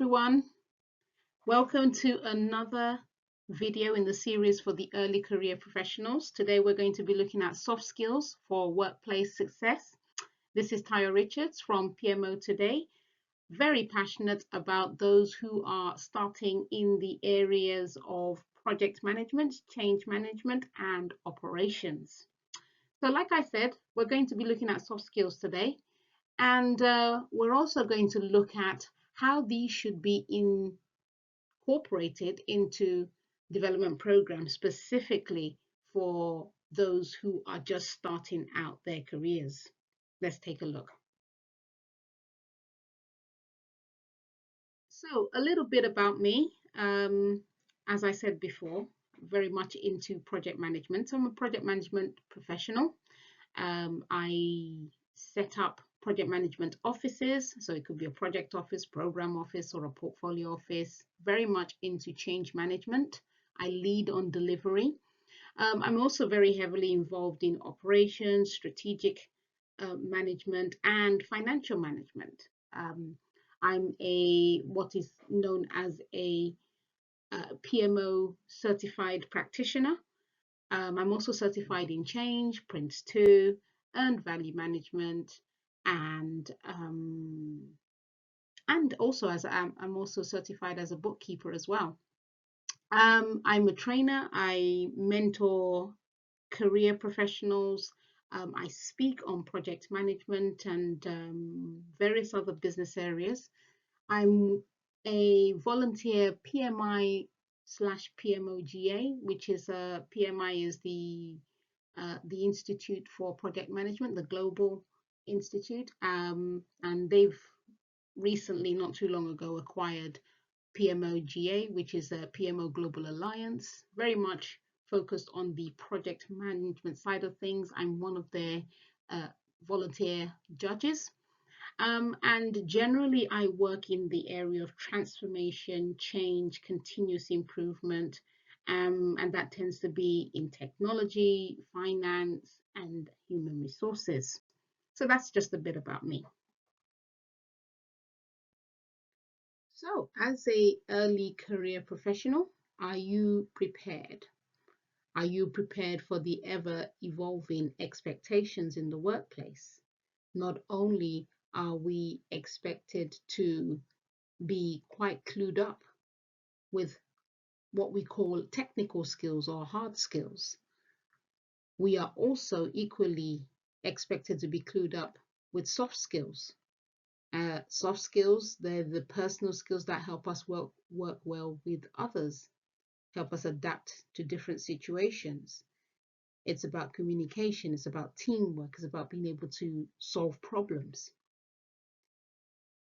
everyone. Welcome to another video in the series for the early career professionals. Today we're going to be looking at soft skills for workplace success. This is Taya Richards from PMO Today. Very passionate about those who are starting in the areas of project management, change management, and operations. So like I said, we're going to be looking at soft skills today. And we're also going to look at how these should be incorporated into development programs specifically for those who are just starting out their careers. Let's take a look. So a little bit about me. As I said before, very much into project management. So I'm a project management professional. I set up project management offices. So it could be a project office, program office, or a portfolio office, very much into change management. I lead on delivery. I'm also very heavily involved in operations, strategic management, and financial management. I'm what is known as a PMO certified practitioner. I'm also certified in change, Prince 2, earned value management, and also I'm also certified as a bookkeeper as well. I'm a trainer. I mentor career professionals. I speak on project management and various other business areas. I'm a volunteer PMI/PMOGA, which is PMI is the Institute for Project Management, the global institute, and they've recently, not too long ago, acquired PMOGA, which is a PMO Global Alliance, very much focused on the project management side of things. I'm one of their volunteer judges. And generally, I work in the area of transformation, change, continuous improvement, and that tends to be in technology, finance, and human resources. So that's just a bit about me. So, as a early career professional, are you prepared? Are you prepared for the ever evolving expectations in the workplace? Not only are we expected to be quite clued up with what we call technical skills or hard skills, we are also equally expected to be clued up with soft skills. Soft skills, they're the personal skills that help us work well with others, help us adapt to different situations. It's about communication, it's about teamwork, it's about being able to solve problems.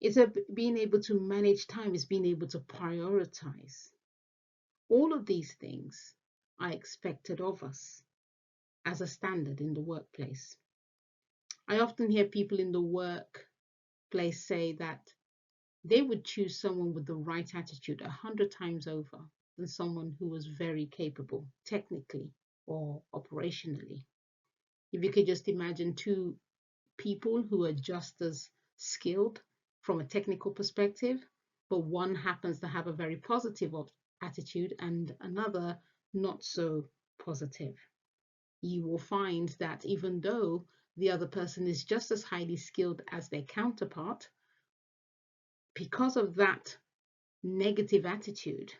It's being able to manage time, it's being able to prioritize. All of these things are expected of us as a standard in the workplace. I often hear people in the workplace say that they would choose someone with the right attitude 100 times over than someone who was very capable technically or operationally. If you could just imagine two people who are just as skilled from a technical perspective, but one happens to have a very positive attitude and another not so positive, you will find that even though the other person is just as highly skilled as their counterpart, because of that negative attitude,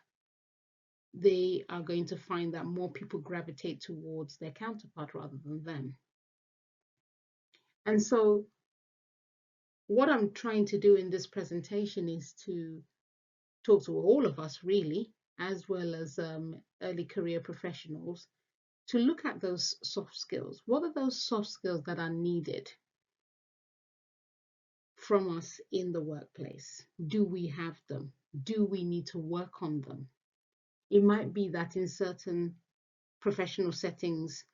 they are going to find that more people gravitate towards their counterpart rather than them. And so what I'm trying to do in this presentation is to talk to all of us really, as well as early career professionals, to look at those soft skills. What are those soft skills that are needed from us in the workplace? Do we have them? Do we need to work on them? It might be that in certain professional settings,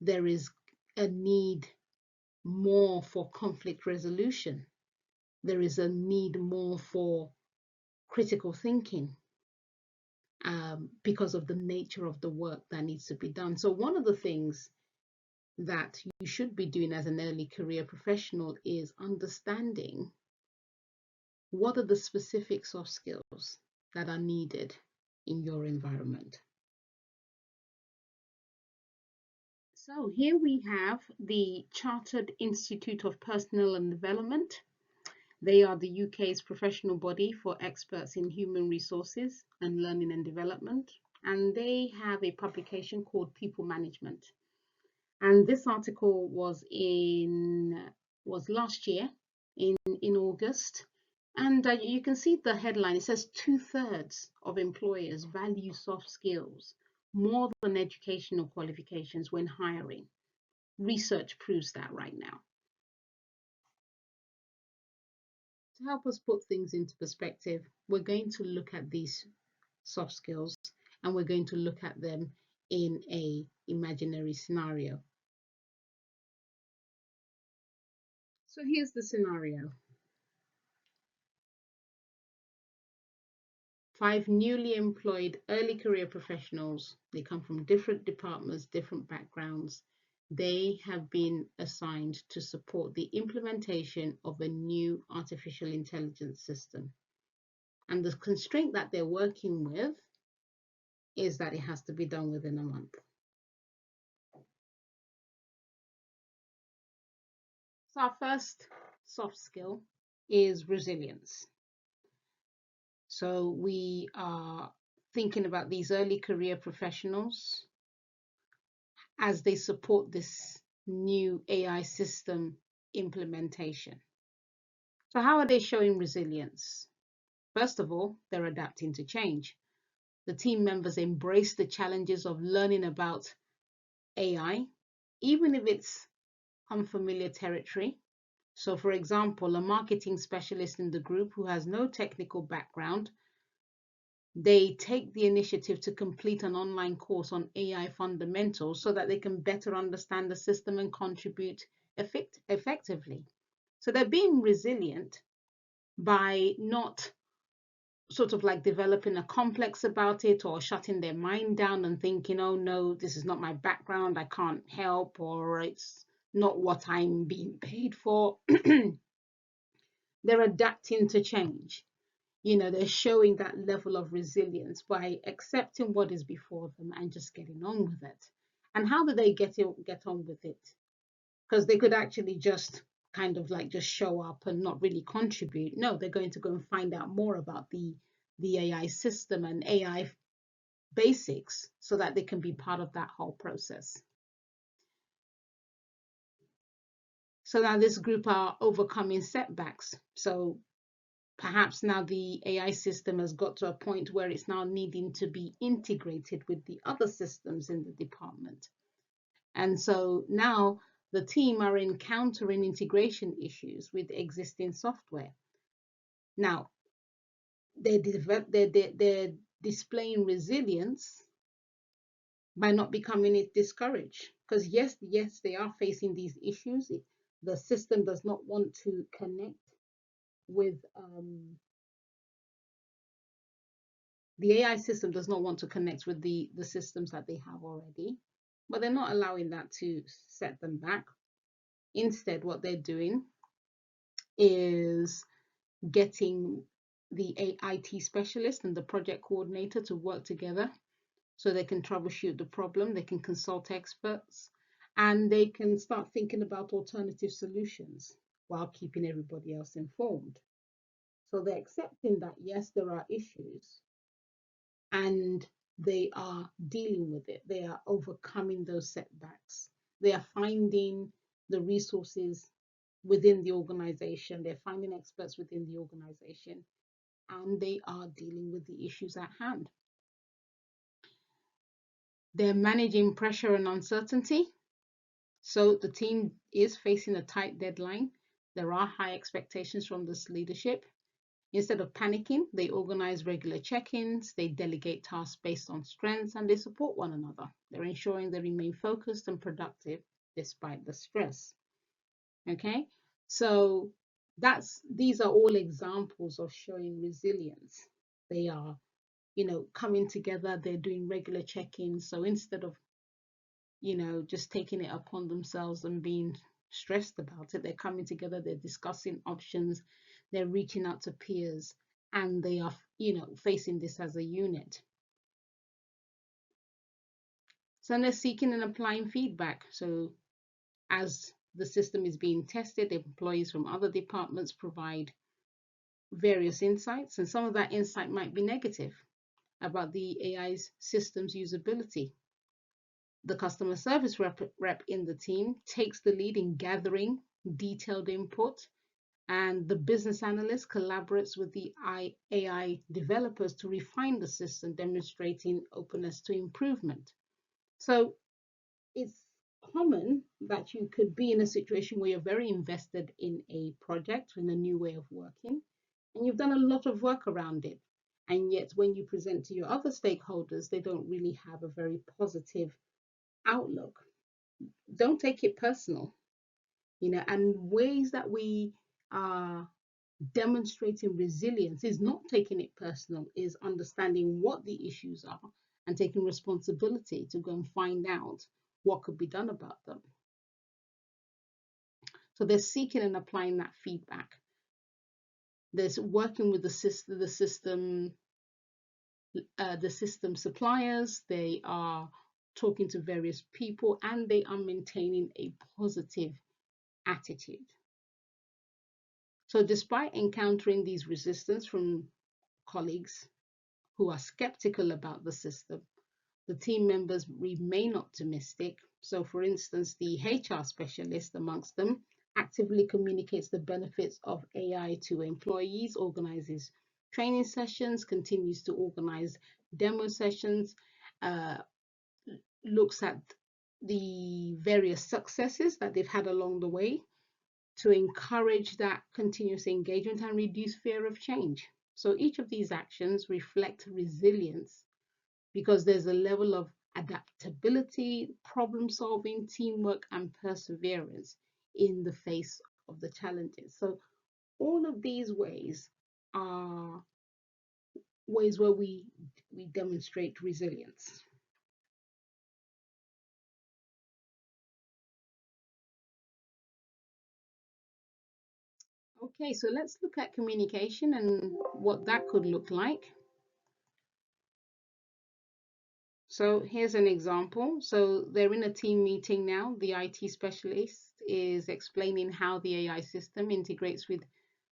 there is a need more for conflict resolution. There is a need more for critical thinking because of the nature of the work that needs to be done. So one of the things that you should be doing as an early career professional is understanding What are the specific soft skills that are needed in your environment? So here we have the Chartered Institute of Personnel and Development. They are the UK's professional body for experts in human resources and learning and development. And they have a publication called People Management. And this article was last year in August. And you can see the headline. It says 2/3 of employers value soft skills more than educational qualifications when hiring. Research proves that right now. To help us put things into perspective, we're going to look at these soft skills and we're going to look at them in a imaginary scenario. So here's the scenario. 5 newly employed early career professionals. They come from different departments, different backgrounds. They have been assigned to support the implementation of a new artificial intelligence system. And the constraint that they're working with is that it has to be done within a month. So our first soft skill is resilience. So we are thinking about these early career professionals as they support this new AI system implementation. So how are they showing resilience? First of all, they're adapting to change. The team members embrace the challenges of learning about AI, even if it's unfamiliar territory. So for example, a marketing specialist in the group who has no technical background, they take the initiative to complete an online course on AI fundamentals so that they can better understand the system and contribute effectively. So they're being resilient by not sort of like developing a complex about it or shutting their mind down and thinking, oh no, this is not my background, I can't help, or it's not what I'm being paid for. They're adapting to change. They're showing that level of resilience by accepting what is before them and just getting on with it. And how do they get on with it? Because they could actually just kind of like just show up and not really contribute. No, they're going to go and find out more about the AI system and AI basics so that they can be part of that whole process. So now this group are overcoming setbacks. So perhaps now the AI system has got to a point where it's now needing to be integrated with the other systems in the department. And so now the team are encountering integration issues with existing software. Now, they're displaying resilience by not becoming discouraged. Because yes, they are facing these issues. The system does not want to connect with the AI system does not want to connect with the systems that they have already, but they're not allowing that to set them back. Instead, what they're doing is getting the IT specialist and the project coordinator to work together so they can troubleshoot the problem, they can consult experts, and they can start thinking about alternative solutions while keeping everybody else informed. So they're accepting that, yes, there are issues, and they are dealing with it. They are overcoming those setbacks. They are finding the resources within the organization. They're finding experts within the organization, and they are dealing with the issues at hand. They're managing pressure and uncertainty. So the team is facing a tight deadline. There are high expectations from this leadership. Instead of panicking, they organize regular check-ins, they delegate tasks based on strengths, and they support one another. They're ensuring they remain focused and productive despite the stress. Okay, so these are all examples of showing resilience. They are, coming together, they're doing regular check-ins. So instead of, just taking it upon themselves and being stressed about it, they're coming together, they're discussing options, they're reaching out to peers, and they are, facing this as a unit. So they're seeking and applying feedback. So as the system is being tested, employees from other departments provide various insights, and some of that insight might be negative about the AI's system's usability. The customer service rep in the team takes the lead in gathering detailed input, and the business analyst collaborates with the AI developers to refine the system, demonstrating openness to improvement. So it's common that you could be in a situation where you're very invested in a project, in a new way of working, and you've done a lot of work around it. And yet, when you present to your other stakeholders, they don't really have a very positive outlook. Don't take it personal, and ways that we are demonstrating resilience is not taking it personal, is understanding what the issues are and taking responsibility to go and find out what could be done about them. So they're seeking and applying that feedback. There's working with the system suppliers. They are talking to various people, and they are maintaining a positive attitude. So despite encountering these resistance from colleagues who are skeptical about the system, the team members remain optimistic. So for instance, the HR specialist amongst them actively communicates the benefits of AI to employees, organizes training sessions, continues to organize demo sessions, uh, looks at the various successes that they've had along the way to encourage that continuous engagement and reduce fear of change. So each of these actions reflect resilience because there's a level of adaptability, problem solving, teamwork, and perseverance in the face of the challenges. So all of these ways are ways where we demonstrate resilience. Okay, so let's look at communication and what that could look like. So here's an example. So they're in a team meeting now. The IT specialist is explaining how the AI system integrates with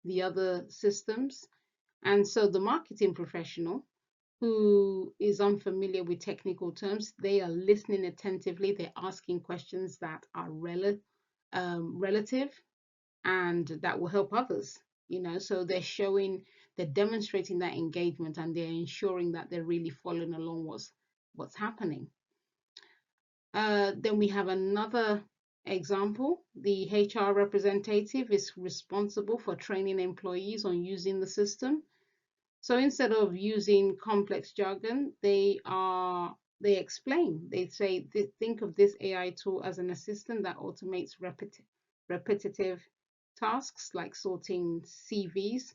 the other systems. And so the marketing professional who is unfamiliar with technical terms, they are listening attentively. They're asking questions that are relative and that will help others. So they're demonstrating that engagement, and they're ensuring that they're really following along what's happening. Then we have another example. The HR representative is responsible for training employees on using the system. So instead of using complex jargon, they explain. They say, think of this AI tool as an assistant that automates repetitive tasks like sorting CVs,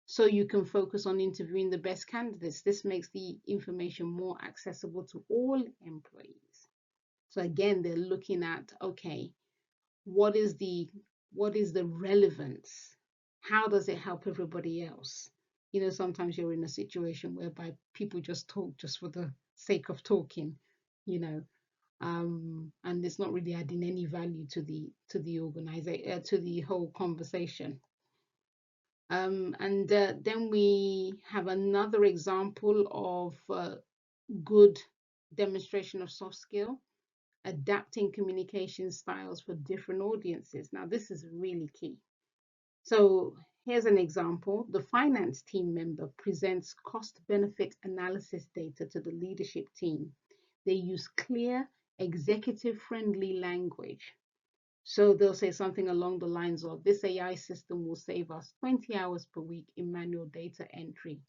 so you can focus on interviewing the best candidates. This makes the information more accessible to all employees. So again, they're looking at, okay, what is the relevance? How does it help everybody else? Sometimes you're in a situation whereby people just talk just for the sake of talking, and it's not really adding any value to the organization, to the whole conversation. And then we have another example of good demonstration of soft skill, adapting communication styles for different audiences. Now, this is really key. So here's an example. The finance team member presents cost-benefit analysis data to the leadership team. They use clear, executive-friendly language. So they'll say something along the lines of, this AI system will save us 20 hours per week in manual data entry,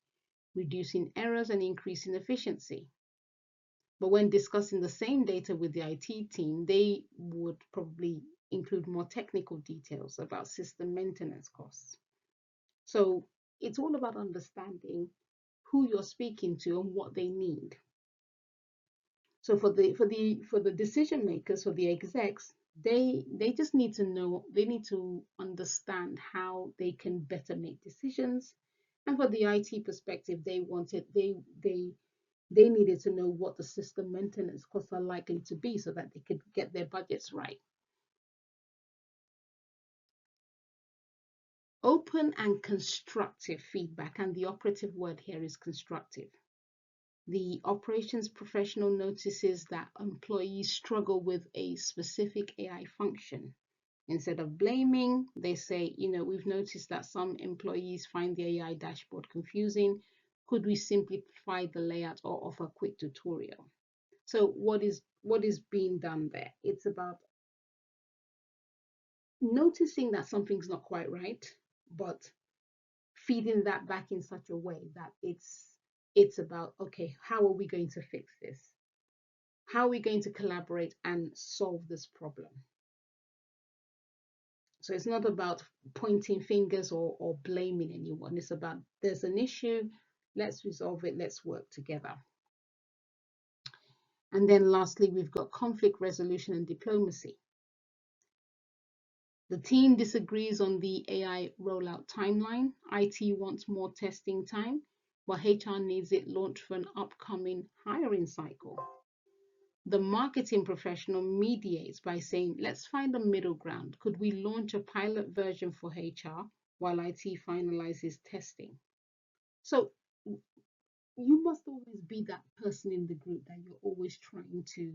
reducing errors and increasing efficiency. But when discussing the same data with the IT team, they would probably include more technical details about system maintenance costs. So it's all about understanding who you're speaking to and what they need. So for the decision makers, for the execs, They just need to know, they need to understand how they can better make decisions. And for the IT perspective, they needed to know what the system maintenance costs are likely to be so that they could get their budgets right. Open and constructive feedback, and the operative word here is constructive. The operations professional notices that employees struggle with a specific AI function. Instead of blaming, they say, we've noticed that some employees find the AI dashboard confusing. Could we simplify the layout or offer a quick tutorial? So what is being done there? It's about noticing that something's not quite right, but feeding that back in such a way that it's about, okay, how are we going to fix this? How are we going to collaborate and solve this problem? So it's not about pointing fingers or blaming anyone. It's about, there's an issue, let's resolve it, let's work together. And then lastly, we've got conflict resolution and diplomacy. The team disagrees on the AI rollout timeline. IT wants more testing time, but HR needs it launched for an upcoming hiring cycle. The marketing professional mediates by saying, let's find a middle ground. Could we launch a pilot version for HR while IT finalizes testing? So you must always be that person in the group that you're always trying to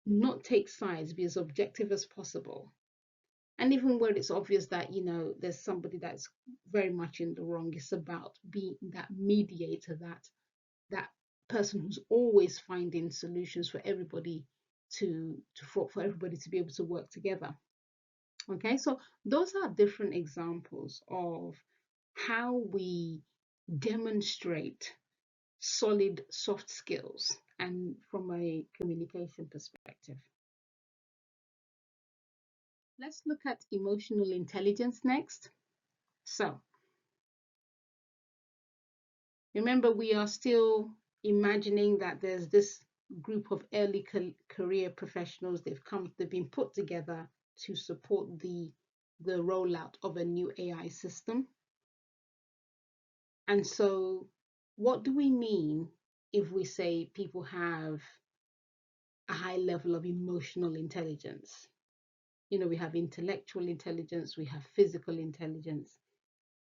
not take sides, be as objective as possible. And even where it's obvious that, there's somebody that's very much in the wrong, it's about being that mediator, that person who's always finding solutions for everybody for everybody to be able to work together. Okay, so those are different examples of how we demonstrate solid soft skills and from a communication perspective. Let's look at emotional intelligence next. So remember, we are still imagining that there's this group of early career professionals. They've been put together to support the rollout of a new AI system. And so, what do we mean if we say people have a high level of emotional intelligence? We have intellectual intelligence, we have physical intelligence,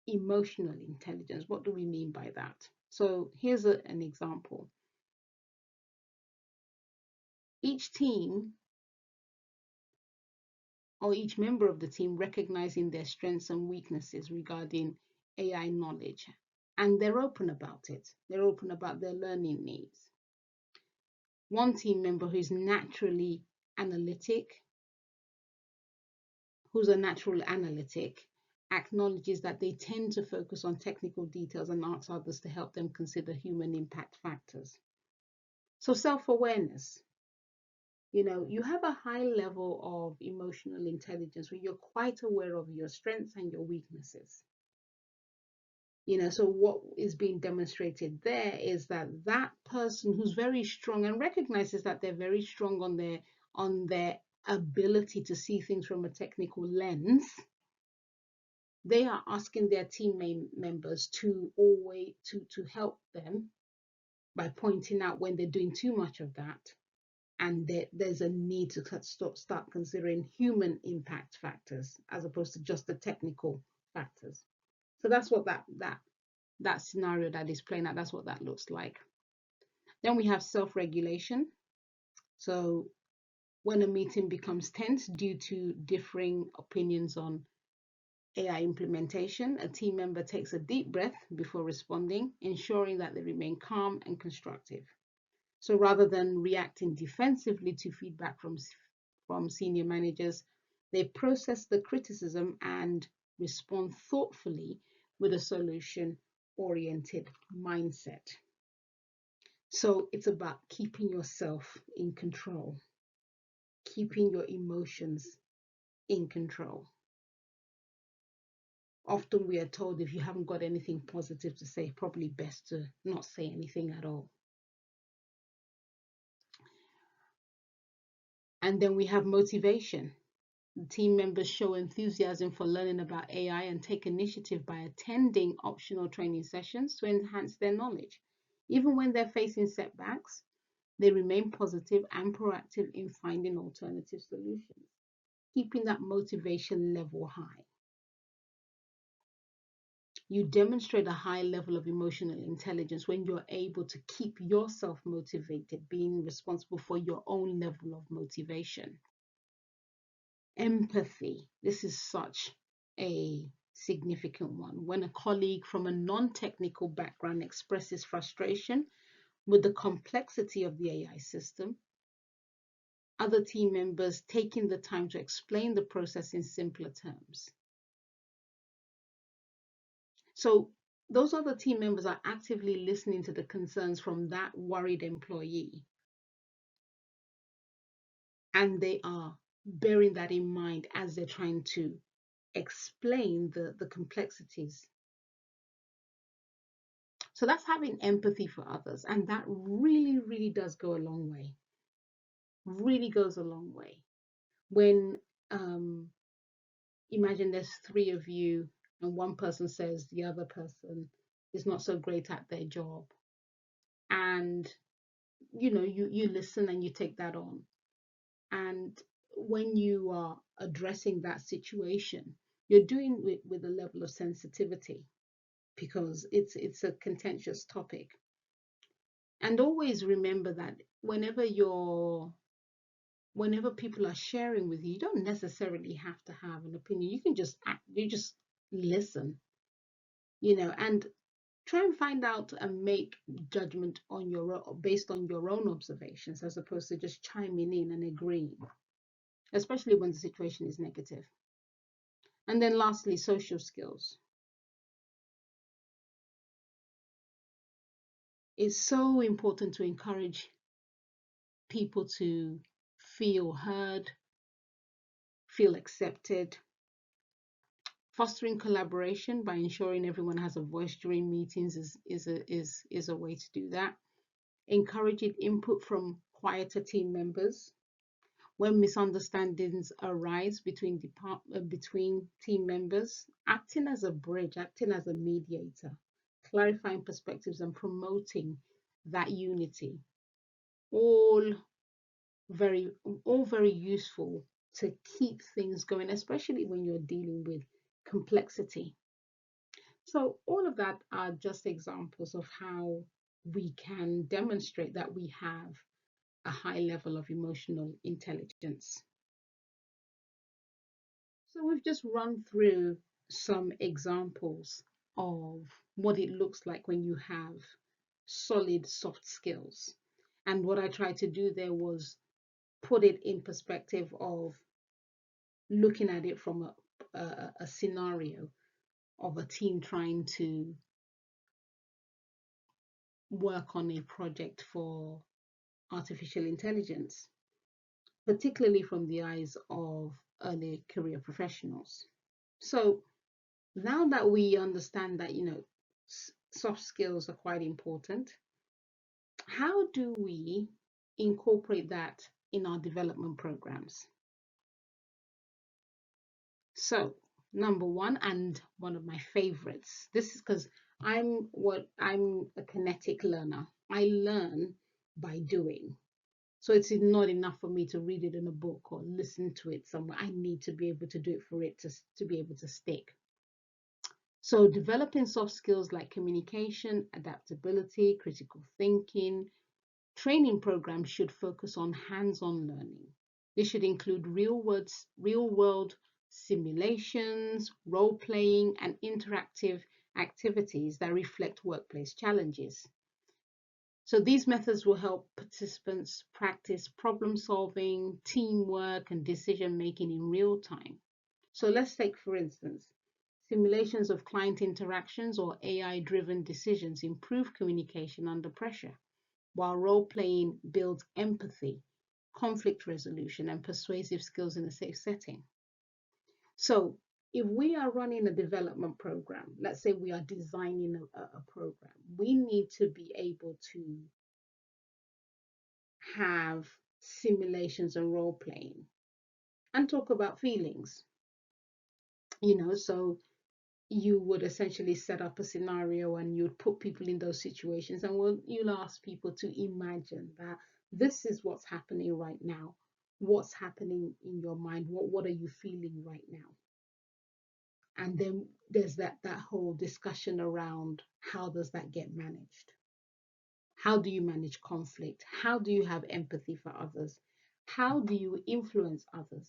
emotional intelligence. What do we mean by that? So here's an example. Each team or each member of the team recognizing their strengths and weaknesses regarding AI knowledge, and they're open about it. They're open about their learning needs. One team member who's a natural analytic, acknowledges that they tend to focus on technical details and asks others to help them consider human impact factors. So self-awareness. You have a high level of emotional intelligence where you're quite aware of your strengths and your weaknesses. So what is being demonstrated there is that person who's very strong and recognizes that they're very strong on their ability to see things from a technical lens, they are asking their team members to help them by pointing out when they're doing too much of that, and there's a need to start considering human impact factors as opposed to just the technical factors. So that's what that scenario that is playing out, that's what that looks like. Then we have self-regulation. So when a meeting becomes tense due to differing opinions on AI implementation, a team member takes a deep breath before responding, ensuring that they remain calm and constructive. So rather than reacting defensively to feedback from senior managers, they process the criticism and respond thoughtfully with a solution-oriented mindset. So it's about keeping yourself in control, keeping your emotions in control. Often we are told if you haven't got anything positive to say, probably best to not say anything at all. And then we have motivation. The team members show enthusiasm for learning about AI and take initiative by attending optional training sessions to enhance their knowledge. Even when they're facing setbacks, they remain positive and proactive in finding alternative solutions, keeping that motivation level high. You demonstrate a high level of emotional intelligence when you're able to keep yourself motivated, being responsible for your own level of motivation. Empathy. This is such a significant one. When a colleague from a non technical background expresses frustration with the complexity of the AI system, other team members taking the time to explain the process in simpler terms. So those other team members are actively listening to the concerns from that worried employee, and they are bearing that in mind as they're trying to explain the complexities. So that's having empathy for others, and that really, really does go a long way. Really goes a long way. When imagine there's three of you, and one person says the other person is not so great at their job, and you listen and you take that on. And when you are addressing that situation, you're doing it with a level of sensitivity because it's a contentious topic. And always remember that whenever people are sharing with you, you don't necessarily have to have an opinion. You can just act, you just listen, and try and find out and make judgment on your own, based on your own observations, as opposed to just chiming in and agreeing, especially when the situation is negative. And then lastly, social skills. It's so important to encourage people to feel heard, feel accepted, fostering collaboration by ensuring everyone has a voice during meetings is a way to do that. Encouraging input from quieter team members. When misunderstandings arise between team members, acting as a bridge, acting as a mediator, clarifying perspectives and promoting that unity. All very all very useful to keep things going, especially when you're dealing with complexity. So all of that are just examples of how we can demonstrate that we have a high level of emotional intelligence. So we've just run through some examples of what it looks like when you have solid soft skills. And what I tried to do there was put it in perspective of looking at it from a scenario of a team trying to work on a project for artificial intelligence, particularly from the eyes of early career professionals. So now that we understand that, soft skills are quite important, how do we incorporate that in our development programs? So, number one, and one of my favorites, this is because I'm a kinetic learner. I learn by doing. So it's not enough for me to read it in a book or listen to it somewhere. I need to be able to do it for it to be able to stick. So developing soft skills like communication, adaptability, critical thinking, training programs should focus on hands-on learning. This should include real-world simulations, role-playing, and interactive activities that reflect workplace challenges. So these methods will help participants practice problem solving, teamwork, and decision making in real time. So let's take, for instance, simulations of client interactions or AI-driven decisions improve communication under pressure, while role-playing builds empathy, conflict resolution, and persuasive skills in a safe setting. So if we are running a development program, let's say we are designing a program, we need to be able to have simulations and role playing, and talk about feelings. So you would essentially set up a scenario and you'd put people in those situations, and you'll ask people to imagine that this is what's happening right now. What's happening in your mind? What are you feeling right now? And then there's that whole discussion around how does that get managed? How do you manage conflict? How do you have empathy for others? How do you influence others?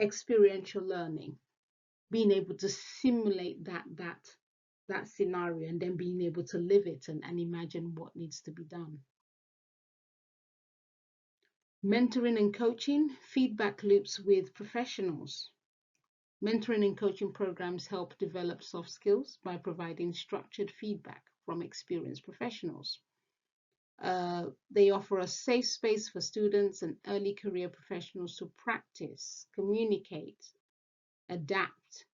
Experiential learning, being able to simulate that scenario and then being able to live it and imagine what needs to be done. Mentoring and coaching, feedback loops with professionals. Mentoring and coaching programs help develop soft skills by providing structured feedback from experienced professionals. They offer a safe space for students and early career professionals to practice, communicate, adapt,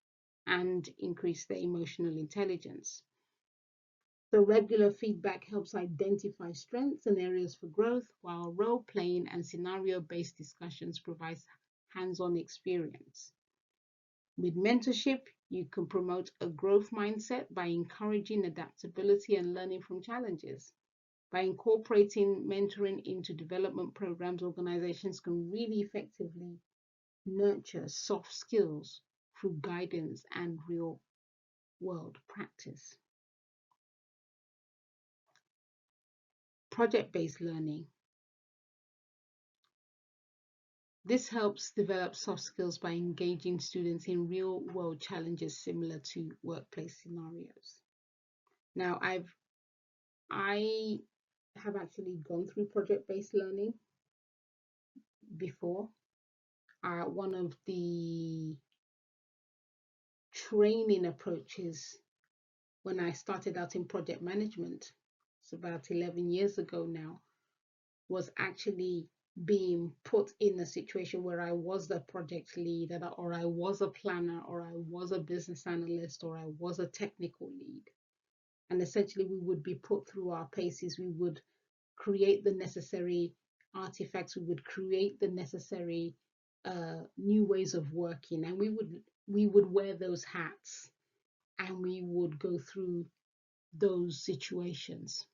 and increase their emotional intelligence. So regular feedback helps identify strengths and areas for growth, while role-playing and scenario-based discussions provide hands-on experience. With mentorship, you can promote a growth mindset by encouraging adaptability and learning from challenges. By incorporating mentoring into development programs, organizations can really effectively nurture soft skills through guidance and real world practice. Project-based learning. This helps develop soft skills by engaging students in real world challenges similar to workplace scenarios. Now, I have actually gone through project-based learning before. One of the training approaches when I started out in project management, it's about 11 years ago now, was actually being put in a situation where I was the project lead, or I was a planner, or I was a business analyst, or I was a technical lead. And essentially, we would be put through our paces. We would create the necessary artifacts. We would create the necessary new ways of working, and we would wear those hats, and we would go through those situations.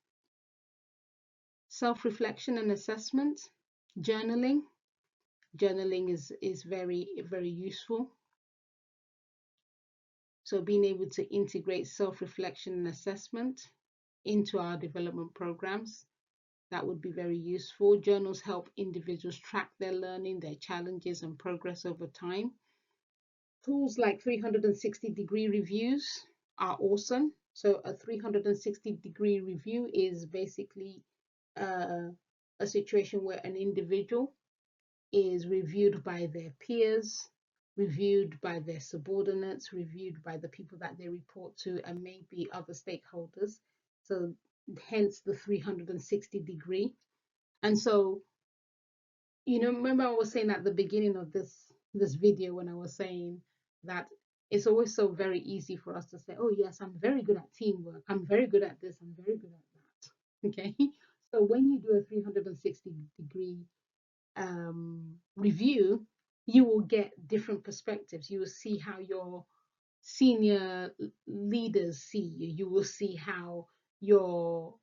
Self-reflection and assessment, journaling. Journaling is very, very useful. So being able to integrate self-reflection and assessment into our development programs, that would be very useful. Journals help individuals track their learning, their challenges, and progress over time. Tools like 360-degree reviews are awesome. So a 360-degree review is basically a situation where an individual is reviewed by their peers, reviewed by their subordinates, reviewed by the people that they report to, and maybe other stakeholders. So hence the 360-degree. And so, remember I was saying at the beginning of this video, when I was saying that it's always so very easy for us to say, oh yes, I'm very good at teamwork, I'm very good at this, I'm very good at that. Okay. So when you do a 360-degree review, you will get different perspectives. You will see how your senior leaders see you. You will see how your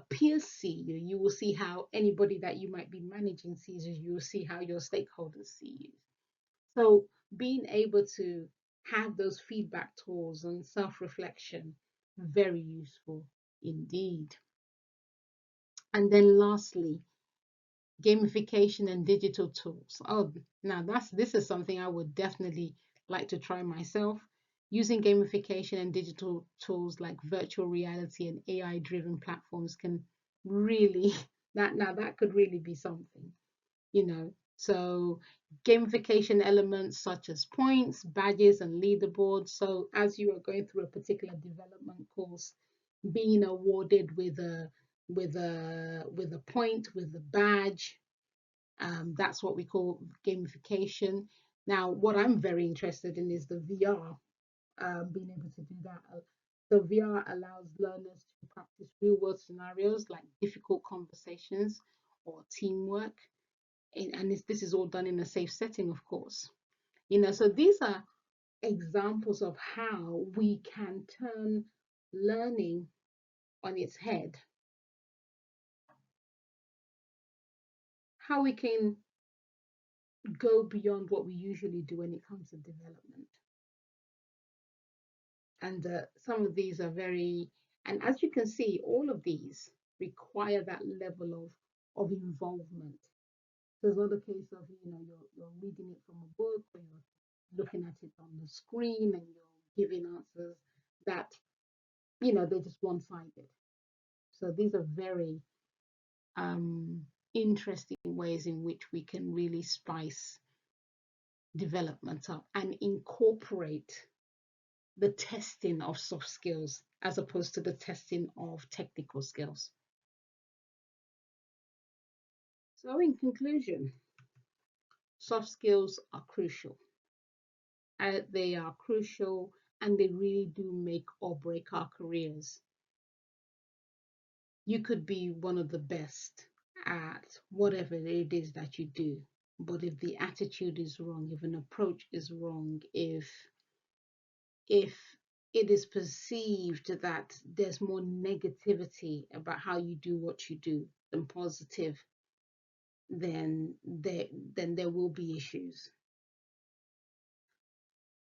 peers see you. You will see how anybody that you might be managing sees you. You will see how your stakeholders see you. So being able to have those feedback tools and self-reflection, very useful indeed. And then lastly, gamification and digital tools. Oh, now this is something I would definitely like to try myself. Using gamification and digital tools like virtual reality and AI-driven platforms can really that could really be something, you know. So gamification elements such as points, badges, and leaderboards. So as you are going through a particular development course, being awarded with a point, with a badge, that's what we call gamification. Now, what I'm very interested in is the VR, being able to do that. So VR allows learners to practice real world scenarios like difficult conversations or teamwork. And this is all done in a safe setting, of course. So these are examples of how we can turn learning on its head, how we can go beyond what we usually do when it comes to development. And some of these are and as you can see, all of these require that level of involvement. So it's not a case of, you're reading it from a book, or you're looking at it on the screen and you're giving answers that, they're just one-sided. So these are very interesting ways in which we can really spice development up and incorporate the testing of soft skills as opposed to the testing of technical skills. So in conclusion, soft skills are crucial. They are crucial, and they really do make or break our careers. You could be one of the best at whatever it is that you do, but if the attitude is wrong, if an approach is wrong, if it is perceived that there's more negativity about how you do what you do than positive, then there will be issues.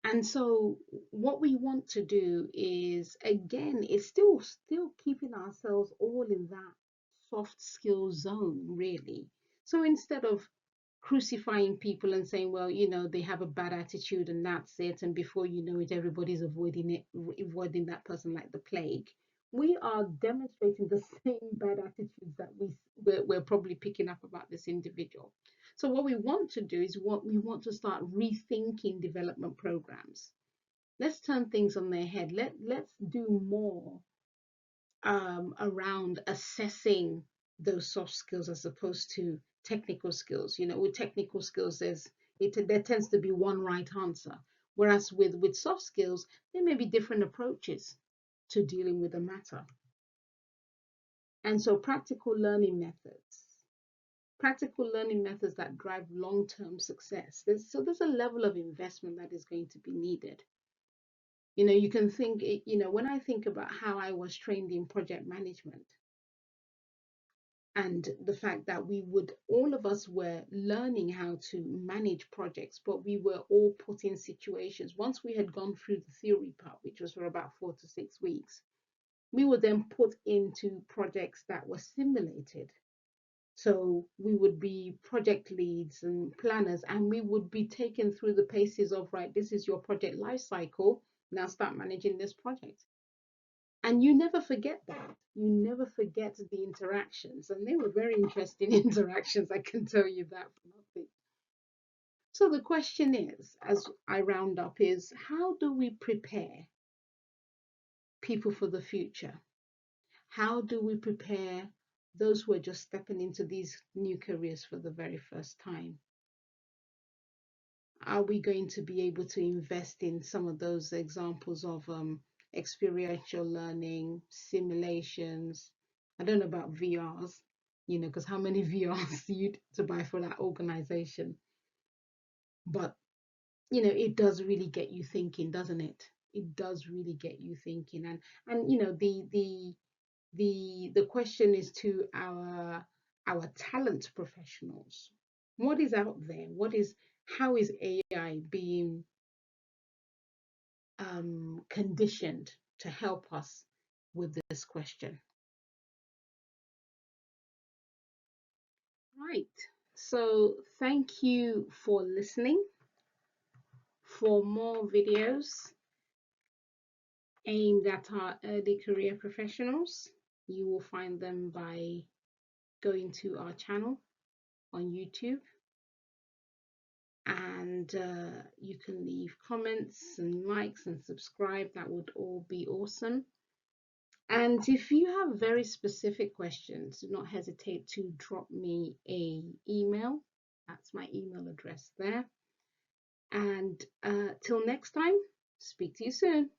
And so what we want to do is, again, it's still keeping ourselves all in that soft skill zone, really. So instead of crucifying people and saying, well, they have a bad attitude and that's it, and before you know it, everybody's avoiding that person like the plague, we are demonstrating the same bad attitudes that we're probably picking up about this individual. So what we want to do is we want to start rethinking development programs. Let's turn things on their head. Let's do more around assessing those soft skills as opposed to technical skills. With technical skills, there tends to be one right answer, whereas with soft skills, there may be different approaches to dealing with a matter. And so practical learning methods that drive long-term success. There's a level of investment that is going to be needed. You can think, when I think about how I was trained in project management, and the fact that all of us were learning how to manage projects, but we were all put in situations. Once we had gone through the theory part, which was for about 4 to 6 weeks, we were then put into projects that were simulated. So we would be project leads and planners, and we would be taken through the paces of, right, this is your project life cycle, now start managing this project. And you never forget that. You never forget the interactions. And they were very interesting interactions, I can tell you that for nothing. So the question is, as I round up, is how do we prepare people for the future? How do we prepare those who are just stepping into these new careers for the very first time? Are we going to be able to invest in some of those examples of experiential learning, simulations? I don't know about VRs, because how many VRs do you to buy for that organization? But it does really get you thinking, doesn't it? It does really get you thinking. And the question is to our talent professionals. What is out there? How is AI being conditioned to help us with this question? Right. So thank you for listening. For more videos aimed at our early career professionals, you will find them by going to our channel on YouTube, and you can leave comments and likes and subscribe. That would all be awesome. And if you have very specific questions, do not hesitate to drop me an email. That's my email address there. And till next time, speak to you soon.